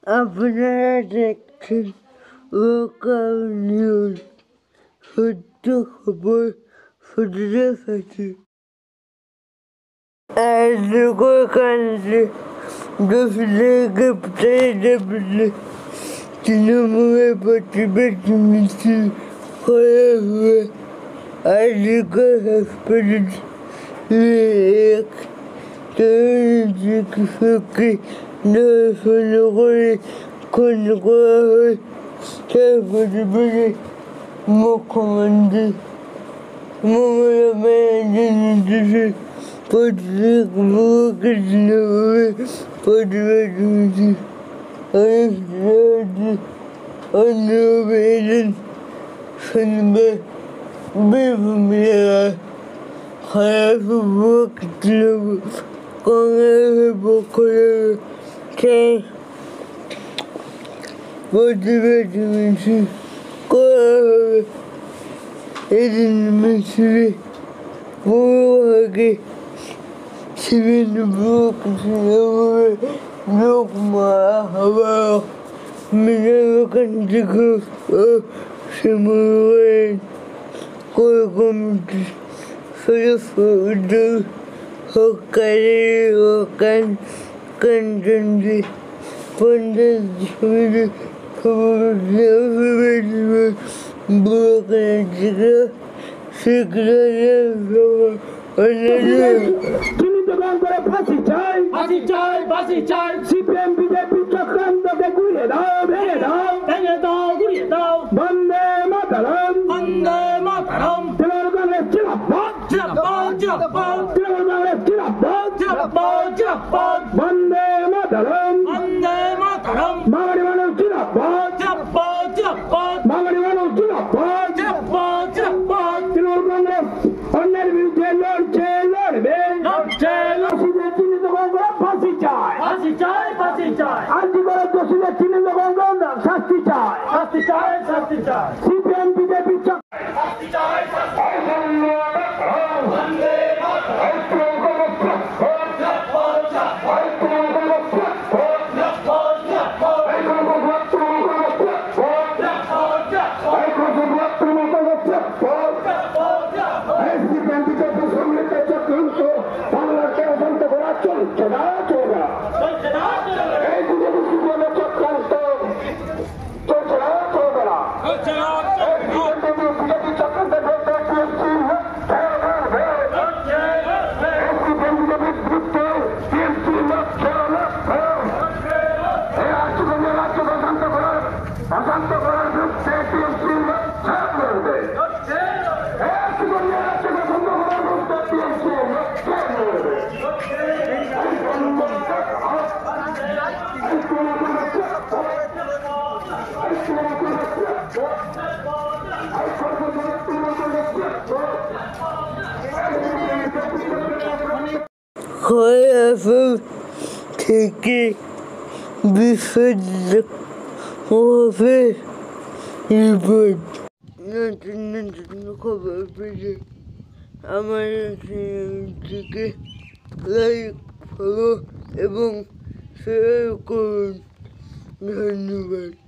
আপনারা দেখছেন local news, সত্য খবর ফটোগ্রাফি। কাণ্ডে দোষীদের গ্রেপ্তারে দাবিতে তৃণমূলের প্রতিবাদ মিছিল করা হয় হাসপাতালে। এক তরুণ চিকিৎসককে ধর্ষণ করে খুন করা হয়। তার প্রতিবাদে মুখ্যমন্ত্রী মমতা ব্যানার্জির নির্দেশে প্রত্যেক বুকে তৃণমূলের প্রতিবাদ মিছিল অনুবেদন শনিবার বীরভূম জেলার খড়গপুর তৃণমূল কংগ্রেসের পক্ষ থেকে প্রতিবাদ মিছিল করা হবে। এদিন মিছিলে পৌরভাগে ছিলেন ব্লক তৃণমূলের যুগ্ম আহ্বায়ক মীনাকান্তি ঘোষ ও শিমুল কোর কমিটির সদস্য উদ্যোগ হকারী ও কাঞ্চনজি পঞ্চায়েত সমিতি সভাপতি ব্লক নেতৃত্ব ফাঁসি চাই, ফাঁসি চাই, ফাঁসি চাই। সিপিএম বিজেপি চক্রান্তকে গুড়িয়ে দাও, ভেঙে দাও, ভেঙে দাও, গুড়িয়ে দাও। বন্দে মাতরম, বন্দে মাতরম। তৃণমূল কংগ্রেস জিন্দাবাদ, জিন্দাবাদ, জিন্দাবাদ। তৃণমূল কংগ্রেস জিন্দাবাদ, জিন্দাবাদ, জিন্দাবাদ। বন্দে মাতরম, বন্দে মাতরম। বাঙালি মানুষ জিন্দাবাদ, জিন্দাবাদ, জিন্দাবাদ। বাঙালি মানুষ জিন্দাবাদ, জিন্দাবাদ, জিন্দাবাদ। তৃণমূল কংগ্রেস অন্যের বিরুদ্ধে লড়ছে, লড়বে, লড়ছে। ফাঁসি চাই, ফাঁসি চাই, ফাঁসি চাই। আর্জি করে দোষীদের তৃণমূল শাস্তি চাই, শাস্তি চাই, শাস্তি চাই। সিপিএম বিজেপি শাস্তি চাই, খড়গপুর থেকে বিশ্বজিৎ ওরফে রিপোর্ট। নতুন নতুন খবর পেতে আমাদের চ্যানেলটিকে লাইক, ফলো এবং শেয়ার করুন। ধন্যবাদ।